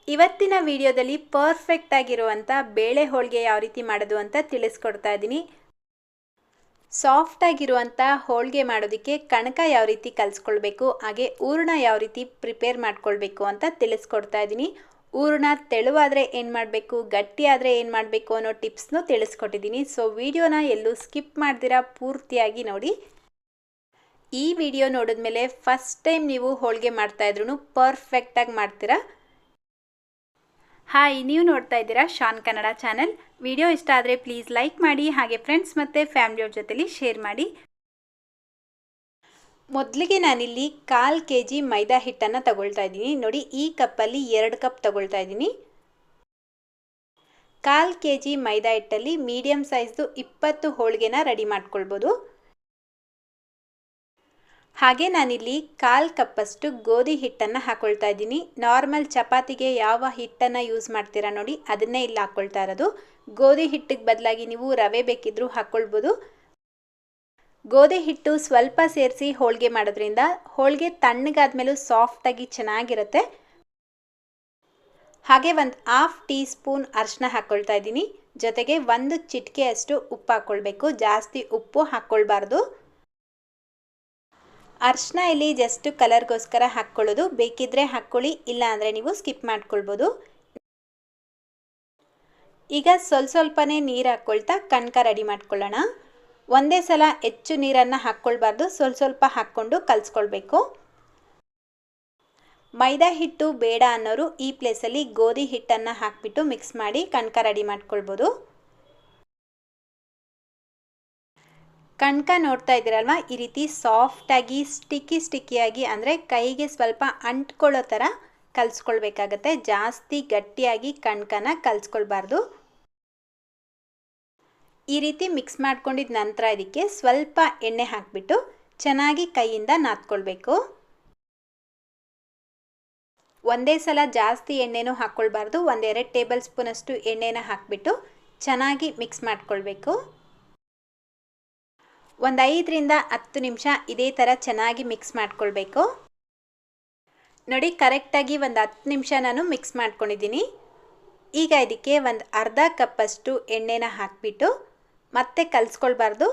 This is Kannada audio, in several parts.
ಇವತ್ತಿನ ವಿಡಿಯೋದಲ್ಲಿ ಪರ್ಫೆಕ್ಟ್ ಆಗಿರುವಂಥ ಬೇಳೆ ಹೋಳಿಗೆ ಯಾವ ರೀತಿ ಮಾಡೋದು ಅಂತ ತಿಳಿಸ್ಕೊಡ್ತಾ ಇದ್ದೀನಿ. ಸಾಫ್ಟ್ ಆಗಿರುವಂಥ ಹೋಳಿಗೆ ಮಾಡೋದಕ್ಕೆ ಕಣಕ ಯಾವ ರೀತಿ ಕಲಿಸ್ಕೊಳ್ಬೇಕು, ಹಾಗೆ ಹೂರಣ ಯಾವ ರೀತಿ ಪ್ರಿಪೇರ್ ಮಾಡ್ಕೊಳ್ಬೇಕು ಅಂತ ತಿಳಿಸ್ಕೊಡ್ತಾ ಇದ್ದೀನಿ. ಹೂರಣ ತೆಳುವಾದರೆ ಏನು ಮಾಡಬೇಕು, ಗಟ್ಟಿ ಆದರೆ ಏನು ಮಾಡಬೇಕು ಅನ್ನೋ ಟಿಪ್ಸ್ನು ತಿಳಿಸ್ಕೊಟ್ಟಿದ್ದೀನಿ. ಸೊ ವಿಡಿಯೋನ ಎಲ್ಲೂ ಸ್ಕಿಪ್ ಮಾಡ್ದಿರಾ ಪೂರ್ತಿಯಾಗಿ ನೋಡಿ. ಈ ವಿಡಿಯೋ ನೋಡಿದ್ಮೇಲೆ ಫಸ್ಟ್ ಟೈಮ್ ನೀವು ಹೋಳಿಗೆ ಮಾಡ್ತಾಯಿದ್ರೂ ಪರ್ಫೆಕ್ಟಾಗಿ ಮಾಡ್ತೀರಾ. ಹಾಯ್, ನೀವು ನೋಡ್ತಾ ಇದ್ದೀರಾ ಶಾನ್ ಕನ್ನಡ ಚಾನೆಲ್. ವಿಡಿಯೋ ಇಷ್ಟ ಆದರೆ ಪ್ಲೀಸ್ ಲೈಕ್ ಮಾಡಿ, ಹಾಗೆ ಫ್ರೆಂಡ್ಸ್ ಮತ್ತು ಫ್ಯಾಮಿಲಿಯವ್ರ ಜೊತೆಲಿ ಶೇರ್ ಮಾಡಿ. ಮೊದಲಿಗೆ ನಾನಿಲ್ಲಿ 1/4 kg ಮೈದಾ ಹಿಟ್ಟನ್ನು ತಗೊಳ್ತಾ ಇದ್ದೀನಿ. ನೋಡಿ, ಈ ಕಪ್ಪಲ್ಲಿ 2 ಕಪ್ ತಗೊಳ್ತಾ ಇದ್ದೀನಿ. 1/4 kg ಮೈದಾ ಹಿಟ್ಟಲ್ಲಿ ಮೀಡಿಯಮ್ ಸೈಜ್ದು 20 ಹೋಳಿಗೆನ ರೆಡಿ ಮಾಡ್ಕೊಳ್ಬೋದು. ಹಾಗೆ ನಾನಿಲ್ಲಿ 1/4 ಕಪ್ಪಷ್ಟು ಗೋಧಿ ಹಿಟ್ಟನ್ನು ಹಾಕೊಳ್ತಾ ಇದ್ದೀನಿ. ನಾರ್ಮಲ್ ಚಪಾತಿಗೆ ಯಾವ ಹಿಟ್ಟನ್ನು ಯೂಸ್ ಮಾಡ್ತೀರಾ ನೋಡಿ, ಅದನ್ನೇ ಇಲ್ಲಿ ಹಾಕ್ಕೊಳ್ತಾ ಇರೋದು. ಗೋಧಿ ಹಿಟ್ಟಿಗೆ ಬದಲಾಗಿ ನೀವು ರವೆ ಬೇಕಿದ್ರೂ ಹಾಕ್ಕೊಳ್ಬೋದು. ಗೋಧಿ ಹಿಟ್ಟು ಸ್ವಲ್ಪ ಸೇರಿಸಿ ಹೋಳಿಗೆ ಮಾಡೋದ್ರಿಂದ ಹೋಳಿಗೆ ತಣ್ಣಗಾದ್ಮೇಲೂ ಸಾಫ್ಟಾಗಿ ಚೆನ್ನಾಗಿರುತ್ತೆ. ಹಾಗೆ 1/2 ಟೀ ಸ್ಪೂನ್ ಅರಿಶಿನ ಹಾಕ್ಕೊಳ್ತಾ ಇದ್ದೀನಿ. ಜೊತೆಗೆ 1 ಚಿಟಿಕೆಯಷ್ಟು ಉಪ್ಪು ಹಾಕ್ಕೊಳ್ಬೇಕು. ಜಾಸ್ತಿ ಉಪ್ಪು ಹಾಕ್ಕೊಳ್ಬಾರ್ದು. ಅರಿಶಿನ ಇಲ್ಲಿ ಜಸ್ಟ್ ಕಲರ್ಗೋಸ್ಕರ ಹಾಕ್ಕೊಳ್ಳೋದು. ಬೇಕಿದ್ರೆ ಹಾಕ್ಕೊಳ್ಳಿ, ಇಲ್ಲ ಅಂದರೆ ನೀವು ಸ್ಕಿಪ್ ಮಾಡ್ಕೊಳ್ಬೋದು. ಈಗ ಸ್ವಲ್ಪನೇ ನೀರು ಹಾಕ್ಕೊಳ್ತಾ ಕಣಕ ರೆಡಿ ಮಾಡ್ಕೊಳ್ಳೋಣ. ಒಂದೇ ಸಲ ಹೆಚ್ಚು ನೀರನ್ನು ಹಾಕ್ಕೊಳ್ಬಾರ್ದು, ಸ್ವಲ್ಪ ಹಾಕ್ಕೊಂಡು ಕಲಿಸ್ಕೊಳ್ಬೇಕು. ಮೈದಾ ಹಿಟ್ಟು ಬೇಡ ಅನ್ನೋರು ಈ ಪ್ಲೇಸಲ್ಲಿ ಗೋಧಿ ಹಿಟ್ಟನ್ನು ಹಾಕಿಬಿಟ್ಟು ಮಿಕ್ಸ್ ಮಾಡಿ ಕಣಕ ರೆಡಿ ಮಾಡ್ಕೊಳ್ಬೋದು. ಕಣಕ ನೋಡ್ತಾ ಇದ್ದೀರಲ್ವ, ಈ ರೀತಿ ಸಾಫ್ಟಾಗಿ ಸ್ಟಿಕ್ಕಿಯಾಗಿ ಅಂದರೆ ಕೈಗೆ ಸ್ವಲ್ಪ ಅಂಟ್ಕೊಳ್ಳೋ ಥರ ಕಲಿಸ್ಕೊಳ್ಬೇಕಾಗತ್ತೆ. ಜಾಸ್ತಿ ಗಟ್ಟಿಯಾಗಿ ಕಣಕನ ಕಲಿಸ್ಕೊಳ್ಬಾರ್ದು. ಈ ರೀತಿ ಮಿಕ್ಸ್ ಮಾಡ್ಕೊಂಡಿದ್ದ ನಂತರ ಇದಕ್ಕೆ ಸ್ವಲ್ಪ ಎಣ್ಣೆ ಹಾಕಿಬಿಟ್ಟು ಚೆನ್ನಾಗಿ ಕೈಯಿಂದ ನಾದ್ಕೊಳ್ಬೇಕು. ಒಂದೇ ಸಲ ಜಾಸ್ತಿ ಎಣ್ಣೆನೂ ಹಾಕ್ಕೊಳ್ಬಾರ್ದು. 1-2 ಟೇಬಲ್ ಸ್ಪೂನಷ್ಟು ಎಣ್ಣೆನ ಹಾಕಿಬಿಟ್ಟು ಚೆನ್ನಾಗಿ ಮಿಕ್ಸ್ ಮಾಡ್ಕೊಳ್ಬೇಕು. 5ರಿಂದ 10 ನಿಮಿಷ ಇದೇ ಥರ ಚೆನ್ನಾಗಿ ಮಿಕ್ಸ್ ಮಾಡ್ಕೊಳ್ಬೇಕು. ನೋಡಿ, ಕರೆಕ್ಟಾಗಿ 10 ನಿಮಿಷ ನಾನು ಮಿಕ್ಸ್ ಮಾಡ್ಕೊಂಡಿದ್ದೀನಿ. ಈಗ ಇದಕ್ಕೆ 1/2 ಕಪ್ಪಷ್ಟು ಎಣ್ಣೆನ ಹಾಕಿಬಿಟ್ಟು ಮತ್ತೆ ಕಲಿಸ್ಕೊಳ್ಬಾರ್ದು.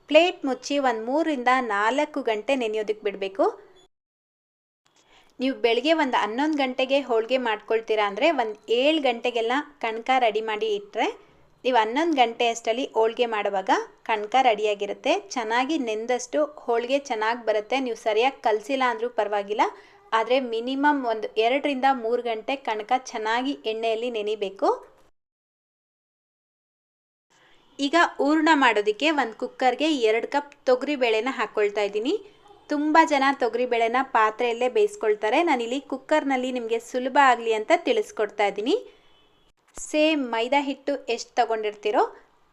ಪ್ಲೇಟ್ ಮುಚ್ಚಿ 3ರಿಂದ 4 ಗಂಟೆ ನೆನೆಯೋದಕ್ಕೆ ಬಿಡಬೇಕು. ನೀವು ಬೆಳಗ್ಗೆ 11 ಗಂಟೆಗೆ ಹೋಳಿಗೆ ಮಾಡ್ಕೊಳ್ತೀರಾ ಅಂದರೆ 7 ಗಂಟೆಗೆಲ್ಲ ಕಣಕ ರೆಡಿ ಮಾಡಿ ಇಟ್ಟರೆ ನೀವು 11 ಗಂಟೆ ಅಷ್ಟರಲ್ಲಿ ಹೋಳಿಗೆ ಮಾಡುವಾಗ ಕಣಕ ರೆಡಿಯಾಗಿರುತ್ತೆ. ಚೆನ್ನಾಗಿ ನೆಂದಷ್ಟು ಹೋಳಿಗೆ ಚೆನ್ನಾಗಿ ಬರುತ್ತೆ. ನೀವು ಸರಿಯಾಗಿ ಕಲಸಿಲ್ಲ ಅಂದರೂ ಪರವಾಗಿಲ್ಲ, ಆದರೆ ಮಿನಿಮಮ್ 2ರಿಂದ 3 ಗಂಟೆ ಕಣಕ ಚೆನ್ನಾಗಿ ಎಣ್ಣೆಯಲ್ಲಿ ನೆನಿಬೇಕು. ಈಗ ಹೂರಣ ಮಾಡೋದಕ್ಕೆ ಒಂದು ಕುಕ್ಕರ್ಗೆ 2 ಕಪ್ ತೊಗರಿಬೇಳೆನ ಹಾಕ್ಕೊಳ್ತಾ ಇದ್ದೀನಿ. ತುಂಬ ಜನ ತೊಗರಿಬೇಳೆನ ಪಾತ್ರೆಯಲ್ಲೇ ಬೇಯಿಸ್ಕೊಳ್ತಾರೆ. ನಾನಿಲ್ಲಿ ಕುಕ್ಕರ್ನಲ್ಲಿ ನಿಮಗೆ ಸುಲಭ ಆಗಲಿ ಅಂತ ತಿಳಿಸ್ಕೊಡ್ತಾ ಇದ್ದೀನಿ. ಸೇಮ್ ಮೈದಾ ಹಿಟ್ಟು ಎಷ್ಟು ತೊಗೊಂಡಿರ್ತೀರೋ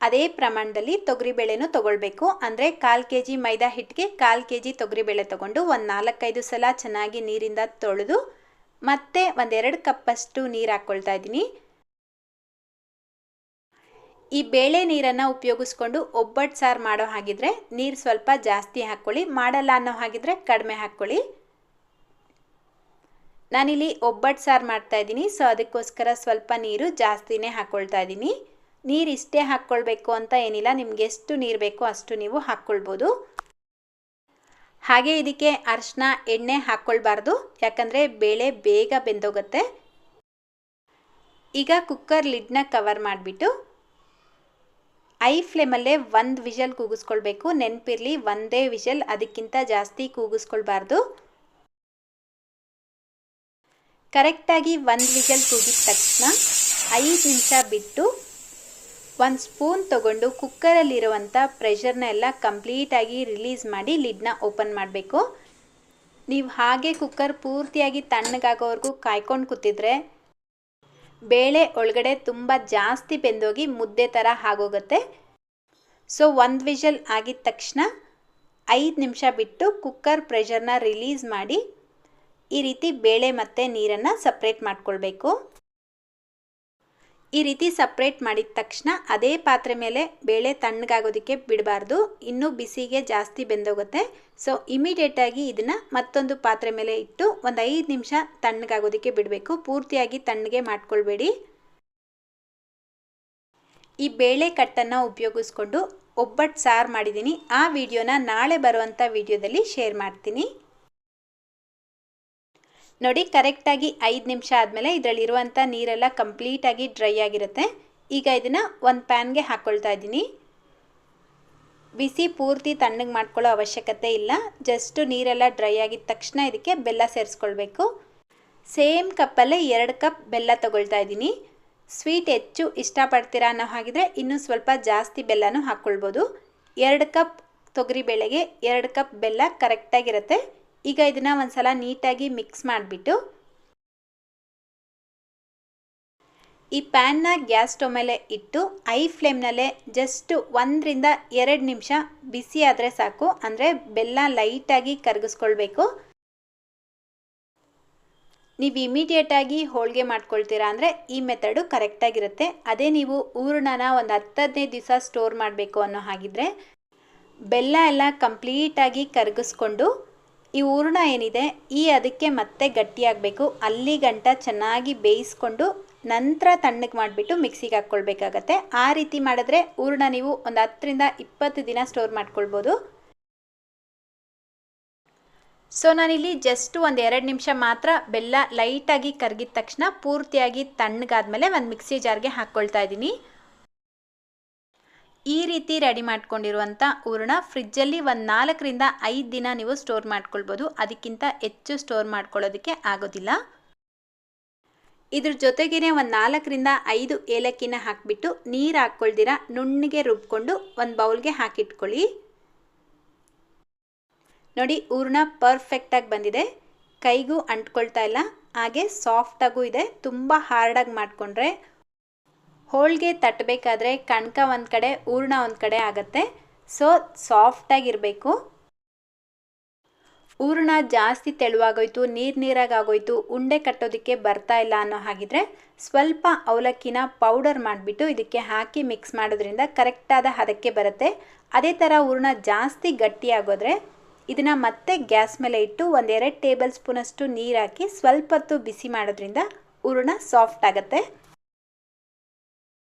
ಅದೇ ಪ್ರಮಾಣದಲ್ಲಿ ತೊಗರಿಬೇಳೆನೂ ತೊಗೊಳ್ಬೇಕು. ಅಂದರೆ 1/4 kg ಮೈದಾ ಹಿಟ್ಟಿಗೆ 1/4 kg ತೊಗರಿಬೇಳೆ ತೊಗೊಂಡು 4-5 ಸಲ ಚೆನ್ನಾಗಿ ನೀರಿಂದ ತೊಳೆದು ಮತ್ತೆ 1-2 ಕಪ್ಪಷ್ಟು ನೀರು ಹಾಕ್ಕೊಳ್ತಾ ಇದ್ದೀನಿ. ಈ ಬೇಳೆ ನೀರನ್ನು ಉಪಯೋಗಿಸ್ಕೊಂಡು ಒಬ್ಬಟ್ಟು ಸಾರು ಮಾಡೋ ಹಾಗಿದ್ರೆ ನೀರು ಸ್ವಲ್ಪ ಜಾಸ್ತಿ ಹಾಕ್ಕೊಳ್ಳಿ, ಮಾಡಲ್ಲ ಅನ್ನೋ ಹಾಗಿದ್ರೆ ಕಡಿಮೆ ಹಾಕ್ಕೊಳ್ಳಿ. ನಾನಿಲ್ಲಿ ಒಬ್ಬಟ್ಟು ಸಾರು ಮಾಡ್ತಾ ಇದ್ದೀನಿ, ಸೊ ಅದಕ್ಕೋಸ್ಕರ ಸ್ವಲ್ಪ ನೀರು ಜಾಸ್ತಿನೇ ಹಾಕ್ಕೊಳ್ತಾ ಇದ್ದೀನಿ. ನೀರು ಇಷ್ಟೇ ಹಾಕ್ಕೊಳ್ಬೇಕು ಅಂತ ಏನಿಲ್ಲ, ನಿಮ್ಗೆ ಎಷ್ಟು ನೀರು ಬೇಕೋ ಅಷ್ಟು ನೀವು ಹಾಕ್ಕೊಳ್ಬೋದು. ಹಾಗೆ ಇದಕ್ಕೆ ಅರಿಶಿನ ಎಣ್ಣೆ ಹಾಕ್ಕೊಳ್ಬಾರ್ದು, ಯಾಕಂದರೆ ಬೇಳೆ ಬೇಗ ಬೆಂದೋಗುತ್ತೆ. ಈಗ ಕುಕ್ಕರ್ ಲಿಡ್ನ ಕವರ್ ಮಾಡಿಬಿಟ್ಟು ಐ ಫ್ಲೇಮಲ್ಲೇ 1 ವಿಷಲ್ ಕೂಗಿಸ್ಕೊಳ್ಬೇಕು. ನೆನಪಿರಲಿ, ಒಂದೇ ವಿಷಲ್, ಅದಕ್ಕಿಂತ ಜಾಸ್ತಿ ಕೂಗಿಸ್ಕೊಳ್ಬಾರ್ದು. ಕರೆಕ್ಟಾಗಿ 1 ವಿಷಲ್ ಕೂಗಿದ ತಕ್ಷಣ 5 ನಿಮಿಷ ಬಿಟ್ಟು 1 ಸ್ಪೂನ್ ತೊಗೊಂಡು ಕುಕ್ಕರಲ್ಲಿರುವಂಥ ಪ್ರೆಷರ್ನ ಎಲ್ಲ ಕಂಪ್ಲೀಟಾಗಿ ರಿಲೀಸ್ ಮಾಡಿ ಲಿಡ್ನ ಓಪನ್ ಮಾಡಬೇಕು. ನೀವು ಹಾಗೆ ಕುಕ್ಕರ್ ಪೂರ್ತಿಯಾಗಿ ತಣ್ಣಗಾಗೋವರೆಗೂ ಕಾಯ್ಕೊಂಡು ಕೂತಿದ್ರೆ ಬೇಳೆ ಒಳಗಡೆ ತುಂಬ ಜಾಸ್ತಿ ಬೆಂದೋಗಿ ಮುದ್ದೆ ಥರ ಆಗೋಗುತ್ತೆ. ಸೊ 1 ವಿಷಲ್ ಆಗಿದ ತಕ್ಷಣ 5 ನಿಮಿಷ ಬಿಟ್ಟು ಕುಕ್ಕರ್ ಪ್ರೆಷರ್ನ ರಿಲೀಸ್ ಮಾಡಿ ಈ ರೀತಿ ಬೇಳೆ ಮತ್ತು ನೀರನ್ನು ಸಪ್ರೇಟ್ ಮಾಡ್ಕೊಳ್ಬೇಕು. ಈ ರೀತಿ ಸಪ್ರೇಟ್ ಮಾಡಿದ ತಕ್ಷಣ ಅದೇ ಪಾತ್ರೆ ಮೇಲೆ ಬೇಳೆ ತಣ್ಣಗಾಗೋದಕ್ಕೆ ಬಿಡಬಾರ್ದು, ಇನ್ನೂ ಬಿಸಿಗೆ ಜಾಸ್ತಿ ಬೆಂದೋಗುತ್ತೆ. ಸೊ ಇಮಿಡಿಯೇಟಾಗಿ ಇದನ್ನು ಮತ್ತೊಂದು ಪಾತ್ರೆ ಮೇಲೆ ಇಟ್ಟು ಒಂದು 5 ನಿಮಿಷ ತಣ್ಣಗಾಗೋದಕ್ಕೆ ಬಿಡಬೇಕು. ಪೂರ್ತಿಯಾಗಿ ತಣ್ಣಗೆ ಮಾಡ್ಕೊಳ್ಬೇಡಿ. ಈ ಬೇಳೆ ಕಟ್ಟನ್ನು ಉಪಯೋಗಿಸ್ಕೊಂಡು ಒಬ್ಬಟ್ಟು ಸಾರು ಮಾಡಿದ್ದೀನಿ. ಆ ವಿಡಿಯೋನ ನಾಳೆ ಬರುವಂಥ ವಿಡಿಯೋದಲ್ಲಿ ಶೇರ್ ಮಾಡ್ತೀನಿ. ನೋಡಿ, ಕರೆಕ್ಟಾಗಿ 5 ನಿಮಿಷ ಆದಮೇಲೆ ಇದರಲ್ಲಿರುವಂಥ ನೀರೆಲ್ಲ ಕಂಪ್ಲೀಟಾಗಿ ಡ್ರೈ ಆಗಿರುತ್ತೆ. ಈಗ ಇದನ್ನು ಒಂದು ಪ್ಯಾನ್ಗೆ ಹಾಕ್ಕೊಳ್ತಾ ಇದ್ದೀನಿ. ಬಿಸಿ ಪೂರ್ತಿ ತಣ್ಣಗೆ ಮಾಡ್ಕೊಳ್ಳೋ ಅವಶ್ಯಕತೆ ಇಲ್ಲ. ಜಸ್ಟ್ ನೀರೆಲ್ಲ ಡ್ರೈ ಆಗಿದ ತಕ್ಷಣ ಇದಕ್ಕೆ ಬೆಲ್ಲ ಸೇರಿಸ್ಕೊಳ್ಬೇಕು. ಸೇಮ್ ಕಪ್ಪಲ್ಲೇ 2 ಕಪ್ ಬೆಲ್ಲ ತೊಗೊಳ್ತಾ ಇದ್ದೀನಿ. ಸ್ವೀಟ್ ಹೆಚ್ಚು ಇಷ್ಟಪಡ್ತೀರಾ ಅನ್ನೋ ಹಾಗಿದ್ರೆ ಇನ್ನೂ ಸ್ವಲ್ಪ ಜಾಸ್ತಿ ಬೆಲ್ಲನೂ ಹಾಕ್ಕೊಳ್ಬೋದು. 2 ಕಪ್ ತೊಗರಿಬೇಳೆಗೆ 2 ಕಪ್ ಬೆಲ್ಲ ಕರೆಕ್ಟಾಗಿರುತ್ತೆ. ಈಗ ಇದನ್ನು ಒಂದು ಸಲ ನೀಟಾಗಿ ಮಿಕ್ಸ್ ಮಾಡಿಬಿಟ್ಟು ಈ ಪ್ಯಾನ್ನ ಗ್ಯಾಸ್ ಸ್ಟವ್ ಮೇಲೆ ಇಟ್ಟು ಐ ಫ್ಲೇಮ್ನಲ್ಲೇ ಜಸ್ಟ್ 1 ರಿಂದ 2 ನಿಮಿಷ ಬಿಸಿ ಆದರೆ ಸಾಕು. ಅಂದರೆ ಬೆಲ್ಲ ಲೈಟಾಗಿ ಕರಗಿಸ್ಕೊಳ್ಬೇಕು. ನೀವು ಇಮಿಡಿಯೇಟಾಗಿ ಹೋಳಿಗೆ ಮಾಡ್ಕೊಳ್ತೀರಾ ಅಂದರೆ ಈ ಮೆಥಡು ಕರೆಕ್ಟಾಗಿರುತ್ತೆ. ಅದೇ ನೀವು ಹೂರಣನ ಒಂದು 10-15 ದಿವಸ ಸ್ಟೋರ್ ಮಾಡಬೇಕು ಅನ್ನೋ ಹಾಗಿದ್ರೆ ಬೆಲ್ಲ ಎಲ್ಲ ಕಂಪ್ಲೀಟಾಗಿ ಕರಗಿಸ್ಕೊಂಡು ಈ ಹೂರಣ ಏನಿದೆ ಅದಕ್ಕೆ ಮತ್ತೆ ಗಟ್ಟಿಯಾಗಬೇಕು. ಅಲ್ಲಿ ಗಂಟ ಚೆನ್ನಾಗಿ ಬೇಯಿಸ್ಕೊಂಡು ನಂತರ ತಣ್ಣಗೆ ಮಾಡಿಬಿಟ್ಟು ಮಿಕ್ಸಿಗೆ ಹಾಕ್ಕೊಳ್ಬೇಕಾಗತ್ತೆ. ಆ ರೀತಿ ಮಾಡಿದ್ರೆ ಹೂರಣ ನೀವು ಒಂದು 10 ರಿಂದ 20 ದಿನ ಸ್ಟೋರ್ ಮಾಡ್ಕೊಳ್ಬೋದು. ಸೊ ನಾನಿಲ್ಲಿ ಜಸ್ಟ್ ಒಂದು 2 ನಿಮಿಷ ಮಾತ್ರ ಬೆಲ್ಲ ಲೈಟಾಗಿ ಕರಗಿದ ತಕ್ಷಣ ಪೂರ್ತಿಯಾಗಿ ತಣ್ಣಗಾದ್ಮೇಲೆ ಒಂದು ಮಿಕ್ಸಿ ಜಾರ್ಗೆ ಹಾಕ್ಕೊಳ್ತಾ ಇದ್ದೀನಿ. ಈ ರೀತಿ ರೆಡಿ ಮಾಡ್ಕೊಂಡಿರುವಂಥ ಹೂರಣ ಫ್ರಿಜ್ಜಲ್ಲಿ ಒಂದು 4 ರಿಂದ 5 ದಿನ ನೀವು ಸ್ಟೋರ್ ಮಾಡ್ಕೊಳ್ಬೋದು. ಅದಕ್ಕಿಂತ ಹೆಚ್ಚು ಸ್ಟೋರ್ ಮಾಡ್ಕೊಳ್ಳೋದಕ್ಕೆ ಆಗೋದಿಲ್ಲ. ಇದ್ರ ಜೊತೆಗೇ ಒಂದು 4 ರಿಂದ 5 ಏಲಕ್ಕಿನ ಹಾಕಿಬಿಟ್ಟು ನೀರು ಹಾಕ್ಕೊಳ್ದಿರ ನುಣ್ಣಗೆ ರುಬ್ಕೊಂಡು ಒಂದು ಬೌಲ್ಗೆ ಹಾಕಿಟ್ಕೊಳ್ಳಿ. ನೋಡಿ, ಹೂರಣ ಪರ್ಫೆಕ್ಟಾಗಿ ಬಂದಿದೆ. ಕೈಗೂ ಅಂಟ್ಕೊಳ್ತಾ ಇಲ್ಲ, ಹಾಗೆ ಸಾಫ್ಟಾಗೂ ಇದೆ. ತುಂಬ ಹಾರ್ಡಾಗಿ ಮಾಡಿಕೊಂಡ್ರೆ ಹೋಳಿಗೆ ತಟ್ಟಬೇಕಾದ್ರೆ ಕಣಕ ಒಂದು ಕಡೆ ಹೂರಣ ಒಂದು ಕಡೆ ಆಗುತ್ತೆ. ಸೊ ಸಾಫ್ಟಾಗಿರಬೇಕು. ಹೂರಣ ಜಾಸ್ತಿ ತೆಳುವಾಗೋಯ್ತು, ನೀರಾಗಿ ಆಗೋಯ್ತು, ಉಂಡೆ ಕಟ್ಟೋದಕ್ಕೆ ಬರ್ತಾ ಇಲ್ಲ ಅನ್ನೋ ಹಾಗಿದ್ರೆ ಸ್ವಲ್ಪ ಅವಲಕ್ಕಿನ ಪೌಡರ್ ಮಾಡಿಬಿಟ್ಟು ಇದಕ್ಕೆ ಹಾಕಿ ಮಿಕ್ಸ್ ಮಾಡೋದ್ರಿಂದ ಕರೆಕ್ಟಾದ ಹದಕ್ಕೆ ಬರುತ್ತೆ. ಅದೇ ಥರ ಹೂರಣ ಜಾಸ್ತಿ ಗಟ್ಟಿಯಾಗೋದ್ರೆ ಇದನ್ನು ಮತ್ತೆ ಗ್ಯಾಸ್ ಮೇಲೆ ಇಟ್ಟು 1-2 ಟೇಬಲ್ ಸ್ಪೂನಷ್ಟು ನೀರು ಹಾಕಿ ಸ್ವಲ್ಪ ಹೊತ್ತು ಬಿಸಿ ಮಾಡೋದ್ರಿಂದ ಹೂರಣ ಸಾಫ್ಟ್ ಆಗುತ್ತೆ.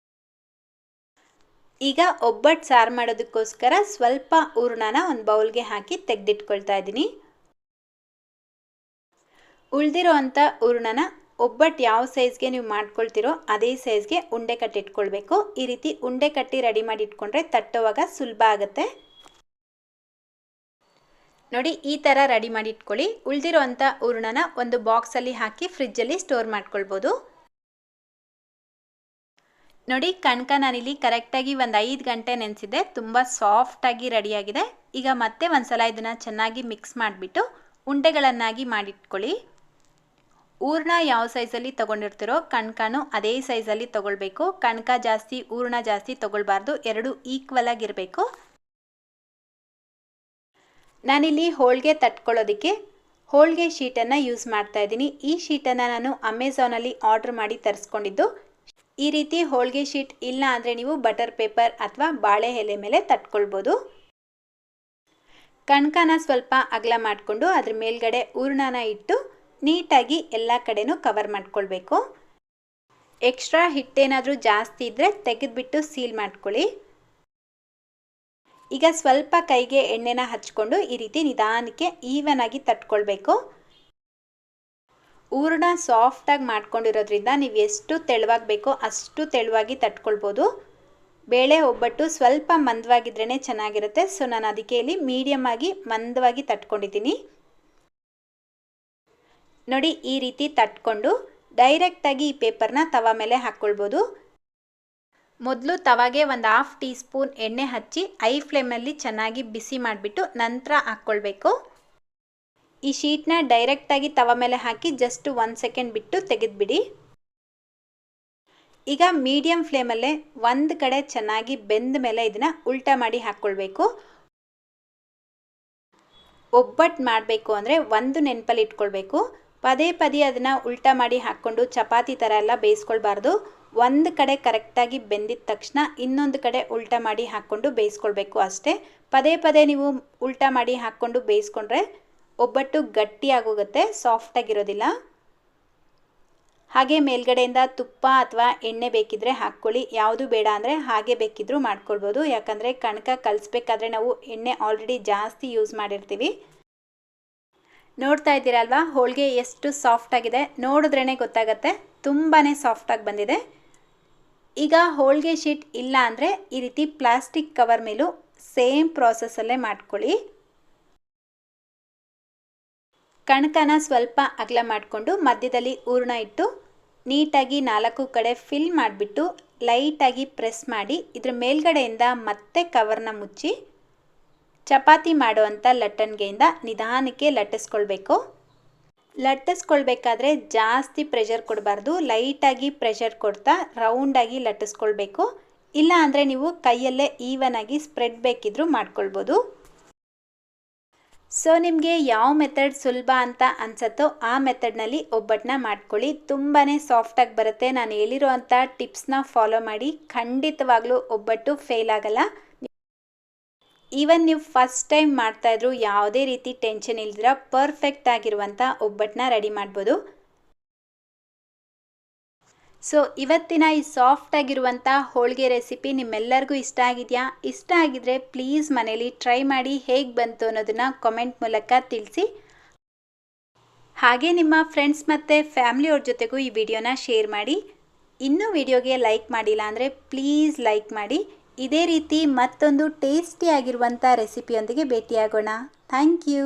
ಈಗ ಒಬ್ಬಟ್ಟು ಸಾರು ಮಾಡೋದಕ್ಕೋಸ್ಕರ ಸ್ವಲ್ಪ ಹೂರಣನ ಒಂದು ಬೌಲ್ಗೆ ಹಾಕಿ ತೆಗೆದಿಟ್ಕೊಳ್ತಾ ಇದ್ದೀನಿ. ಉಳಿದಿರೋ ಅಂಥ ಹೂರಣನ ಒಬ್ಬಟ್ಟು ಯಾವ ಸೈಜ್ಗೆ ನೀವು ಮಾಡ್ಕೊಳ್ತಿರೋ ಅದೇ ಸೈಜ್ಗೆ ಉಂಡೆ ಕಟ್ಟಿಟ್ಕೊಳ್ಬೇಕು. ಈ ರೀತಿ ಉಂಡೆ ಕಟ್ಟಿ ರೆಡಿ ಮಾಡಿ ಇಟ್ಕೊಂಡ್ರೆ ತಟ್ಟೋವಾಗ ಸುಲಭ ಆಗುತ್ತೆ. ನೋಡಿ, ಈ ಥರ ರೆಡಿ ಮಾಡಿ ಇಟ್ಕೊಳ್ಳಿ. ಉಳಿದಿರೋ ಅಂಥ ಹೂರಣನ ಒಂದು ಬಾಕ್ಸಲ್ಲಿ ಹಾಕಿ ಫ್ರಿಜ್ಜಲ್ಲಿ ಸ್ಟೋರ್ ಮಾಡ್ಕೊಳ್ಬೋದು. ನೋಡಿ, ಕಣಕ ನಾನಿಲ್ಲಿ ಕರೆಕ್ಟಾಗಿ ಒಂದು 5 ಗಂಟೆ ನೆನೆಸಿದೆ. ತುಂಬ ಸಾಫ್ಟಾಗಿ ರೆಡಿಯಾಗಿದೆ. ಈಗ ಮತ್ತೆ ಒಂದು ಸಲ ಇದನ್ನು ಚೆನ್ನಾಗಿ ಮಿಕ್ಸ್ ಮಾಡಿಬಿಟ್ಟು ಉಂಡೆಗಳನ್ನಾಗಿ ಮಾಡಿಟ್ಕೊಳ್ಳಿ. ಹೂರಣ ಯಾವ ಸೈಜಲ್ಲಿ ತೊಗೊಂಡಿರ್ತೀರೋ ಕಣಕನೂ ಅದೇ ಸೈಜಲ್ಲಿ ತೊಗೊಳ್ಬೇಕು. ಕಣಕ ಜಾಸ್ತಿ ಹೂರಣ ಜಾಸ್ತಿ ತೊಗೊಳ್ಬಾರ್ದು, ಎರಡೂ ಈಕ್ವಲ್ ಆಗಿರಬೇಕು. ನಾನಿಲ್ಲಿ ಹೋಳಿಗೆ ತಟ್ಕೊಳ್ಳೋದಕ್ಕೆ ಹೋಳಿಗೆ ಶೀಟನ್ನು ಯೂಸ್ ಮಾಡ್ತಾ ಇದ್ದೀನಿ. ಈ ಶೀಟನ್ನು ನಾನು ಅಮೆಝಾನಲ್ಲಿ ಆರ್ಡರ್ ಮಾಡಿ ತರಿಸ್ಕೊಂಡಿದ್ದು. ಈ ರೀತಿ ಹೋಳಿಗೆ ಶೀಟ್ ಇಲ್ಲ ಅಂದರೆ ನೀವು ಬಟರ್ ಪೇಪರ್ ಅಥವಾ ಬಾಳೆ ಎಲೆ ಮೇಲೆ ತಟ್ಕೊಳ್ಬೋದು. ಕಣಕನ ಸ್ವಲ್ಪ ಅಗಲ ಮಾಡಿಕೊಂಡು ಅದ್ರ ಮೇಲ್ಗಡೆ ಹೂರಣನ ಇಟ್ಟು ನೀಟಾಗಿ ಎಲ್ಲ ಕಡೆನೂ ಕವರ್ ಮಾಡ್ಕೊಳ್ಬೇಕು. ಎಕ್ಸ್ಟ್ರಾ ಹಿಟ್ಟೇನಾದರೂ ಜಾಸ್ತಿ ಇದ್ದರೆ ತೆಗೆದುಬಿಟ್ಟು ಸೀಲ್ ಮಾಡ್ಕೊಳ್ಳಿ. ಈಗ ಸ್ವಲ್ಪ ಕೈಗೆ ಎಣ್ಣೆನ ಹಚ್ಕೊಂಡು ಈ ರೀತಿ ನಿಧಾನಕ್ಕೆ ಈವನ್ ಆಗಿ ತಟ್ಕೊಳ್ಬೇಕು. ಹೂರಣ ಸಾಫ್ಟಾಗಿ ಮಾಡ್ಕೊಂಡಿರೋದ್ರಿಂದ ನೀವು ಎಷ್ಟು ತೆಳುವಾಗಿ ಬೇಕೋ ಅಷ್ಟು ತೆಳುವಾಗಿ ತಟ್ಕೊಳ್ಬೋದು. ಬೇಳೆ ಒಬ್ಬಟ್ಟು ಸ್ವಲ್ಪ ಮಂದವಾಗಿದ್ರೇ ಚೆನ್ನಾಗಿರುತ್ತೆ. ಸೊ ನಾನು ಅದಕ್ಕೆ ಇಲ್ಲಿ ಮೀಡಿಯಮ್ ಆಗಿ ಮಂದವಾಗಿ ತಟ್ಕೊಂಡಿದ್ದೀನಿ. ನೋಡಿ, ಈ ರೀತಿ ತಟ್ಕೊಂಡು ಡೈರೆಕ್ಟಾಗಿ ಈ ಪೇಪರ್ನ ತವ ಮೇಲೆ ಹಾಕ್ಕೊಳ್ಬೋದು. ಮೊದಲು ತವಾಗೆ ಒಂದು 1/2 ಟೀ ಸ್ಪೂನ್ ಎಣ್ಣೆ ಹಚ್ಚಿ ಐ ಫ್ಲೇಮಲ್ಲಿ ಚೆನ್ನಾಗಿ ಬಿಸಿ ಮಾಡಿಬಿಟ್ಟು ನಂತರ ಹಾಕ್ಕೊಳ್ಬೇಕು. ಈ ಶೀಟ್ನ ಡೈರೆಕ್ಟಾಗಿ ತವ ಮೇಲೆ ಹಾಕಿ ಜಸ್ಟ್ 1 ಸೆಕೆಂಡ್ ಬಿಟ್ಟು ತೆಗೆದುಬಿಡಿ. ಈಗ ಮೀಡಿಯಮ್ ಫ್ಲೇಮಲ್ಲೇ ಒಂದು ಕಡೆ ಚೆನ್ನಾಗಿ ಬೆಂದ ಮೇಲೆ ಇದನ್ನು ಉಲ್ಟಾ ಮಾಡಿ ಹಾಕ್ಕೊಳ್ಬೇಕು. ಒಬ್ಬಟ್ಟು ಮಾಡಬೇಕು ಅಂದರೆ ಒಂದು ನೆನಪಲ್ಲಿ ಇಟ್ಕೊಳ್ಬೇಕು, ಪದೇ ಪದೇ ಅದನ್ನು ಉಲ್ಟಾ ಮಾಡಿ ಹಾಕ್ಕೊಂಡು ಚಪಾತಿ ಥರ ಎಲ್ಲ ಬೇಯಿಸ್ಕೊಳ್ಬಾರ್ದು. ಒಂದು ಕಡೆ ಕರೆಕ್ಟಾಗಿ ಬೆಂದಿದ ತಕ್ಷಣ ಇನ್ನೊಂದು ಕಡೆ ಉಲ್ಟಾ ಮಾಡಿ ಹಾಕ್ಕೊಂಡು ಬೇಯಿಸ್ಕೊಳ್ಬೇಕು ಅಷ್ಟೇ. ಪದೇ ಪದೇ ನೀವು ಉಲ್ಟಾ ಮಾಡಿ ಹಾಕ್ಕೊಂಡು ಬೇಯಿಸ್ಕೊಂಡ್ರೆ ಒಬ್ಬಟ್ಟು ಗಟ್ಟಿಯಾಗೋಗುತ್ತೆ, ಸಾಫ್ಟಾಗಿರೋದಿಲ್ಲ. ಹಾಗೆ ಮೇಲ್ಗಡೆಯಿಂದ ತುಪ್ಪ ಅಥವಾ ಎಣ್ಣೆ ಬೇಕಿದ್ರೆ ಹಾಕ್ಕೊಳ್ಳಿ, ಯಾವುದು ಬೇಡ ಅಂದರೆ ಹಾಗೆ ಬೇಕಿದ್ರೂ ಮಾಡ್ಕೊಳ್ಬೋದು. ಯಾಕಂದರೆ ಕಣಕ ಕಲಿಸ್ಬೇಕಾದ್ರೆ ನಾವು ಎಣ್ಣೆ ಆಲ್ರೆಡಿ ಜಾಸ್ತಿ ಯೂಸ್ ಮಾಡಿರ್ತೀವಿ. ನೋಡ್ತಾ ಇದ್ದೀರಲ್ವಾ ಹೋಳಿಗೆ ಎಷ್ಟು ಸಾಫ್ಟಾಗಿದೆ, ನೋಡಿದ್ರೇ ಗೊತ್ತಾಗುತ್ತೆ, ತುಂಬಾ ಸಾಫ್ಟಾಗಿ ಬಂದಿದೆ. ಈಗ ಹೋಳಿಗೆ ಶೀಟ್ ಇಲ್ಲ ಅಂದರೆ ಈ ರೀತಿ ಪ್ಲಾಸ್ಟಿಕ್ ಕವರ್ ಮೇಲೂ ಸೇಮ್ ಪ್ರಾಸೆಸ್ಸಲ್ಲೇ ಮಾಡ್ಕೊಳ್ಳಿ. ಕಣಕನ ಸ್ವಲ್ಪ ಅಗಲ ಮಾಡಿಕೊಂಡು ಮಧ್ಯದಲ್ಲಿ ಹೂರಣ ಇಟ್ಟು ನೀಟಾಗಿ 4 ಕಡೆ ಫಿಲ್ ಮಾಡಿಬಿಟ್ಟು ಲೈಟಾಗಿ ಪ್ರೆಸ್ ಮಾಡಿ ಇದ್ರ ಮೇಲ್ಗಡೆಯಿಂದ ಮತ್ತೆ ಕವರ್ನ ಮುಚ್ಚಿ ಚಪಾತಿ ಮಾಡುವಂಥ ಲಟ್ಟಣಿಗೆಯಿಂದ ನಿಧಾನಕ್ಕೆ ಲಟ್ಟಿಸ್ಕೊಳ್ಬೇಕು. ಲಟ್ಟಿಸ್ಕೊಳ್ಬೇಕಾದ್ರೆ ಜಾಸ್ತಿ ಪ್ರೆಷರ್ ಕೊಡಬಾರ್ದು, ಲೈಟಾಗಿ ಪ್ರೆಷರ್ ಕೊಡ್ತಾ ರೌಂಡಾಗಿ ಲಟ್ಟಿಸ್ಕೊಳ್ಬೇಕು. ಇಲ್ಲ ಅಂದರೆ ನೀವು ಕೈಯಲ್ಲೇ ಈವನಾಗಿ ಸ್ಪ್ರೆಡ್ ಬೇಕಿದ್ರೂ ಮಾಡ್ಕೊಳ್ಬೋದು. ಸೊ ನಿಮಗೆ ಯಾವ ಮೆಥಡ್ ಸುಲಭ ಅಂತ ಅನ್ಸತ್ತೋ ಆ ಮೆಥಡ್ನಲ್ಲಿ ಒಬ್ಬಟ್ಟನ್ನ ಮಾಡ್ಕೊಳ್ಳಿ, ತುಂಬಾ ಸಾಫ್ಟಾಗಿ ಬರುತ್ತೆ. ನಾನು ಹೇಳಿರೋವಂಥ ಟಿಪ್ಸ್ನ ಫಾಲೋ ಮಾಡಿ, ಖಂಡಿತವಾಗ್ಲೂ ಒಬ್ಬಟ್ಟು ಫೇಲ್ ಆಗಲ್ಲ. ಈವನ್ ನೀವು ಫಸ್ಟ್ ಟೈಮ್ ಮಾಡ್ತಾಯಿದ್ರು ಯಾವುದೇ ರೀತಿ ಟೆನ್ಷನ್ ಇಲ್ದಿರ ಪರ್ಫೆಕ್ಟ್ ಆಗಿರುವಂಥ ಒಬ್ಬಟ್ಟನ್ನ ರೆಡಿ ಮಾಡ್ಬೋದು. ಸೊ ಇವತ್ತಿನ ಈ ಸಾಫ್ಟ್ ಆಗಿರುವಂಥ ಹೋಳಿಗೆ ರೆಸಿಪಿ ನಿಮ್ಮೆಲ್ಲರಿಗೂ ಇಷ್ಟ ಆಗಿದೆಯಾ? ಇಷ್ಟ ಆಗಿದ್ರೆ ಪ್ಲೀಸ್ ಮನೇಲಿ ಟ್ರೈ ಮಾಡಿ, ಹೇಗೆ ಬಂತು ಅನ್ನೋದನ್ನು ಕಾಮೆಂಟ್ ಮೂಲಕ ತಿಳಿಸಿ. ಹಾಗೆ ನಿಮ್ಮ ಫ್ರೆಂಡ್ಸ್ ಮತ್ತು ಫ್ಯಾಮಿಲಿಯವ್ರ ಜೊತೆಗೂ ಈ ವಿಡಿಯೋನ ಶೇರ್ ಮಾಡಿ. ಇನ್ನೂ ವಿಡಿಯೋಗೆ ಲೈಕ್ ಮಾಡಿಲ್ಲ ಅಂದರೆ ಪ್ಲೀಸ್ ಲೈಕ್ ಮಾಡಿ. ಇದೇ ರೀತಿ ಮತ್ತೊಂದು ಟೇಸ್ಟಿ ಆಗಿರುವಂಥ ರೆಸಿಪಿಯೊಂದಿಗೆ ಭೇಟಿಯಾಗೋಣ. Thank you.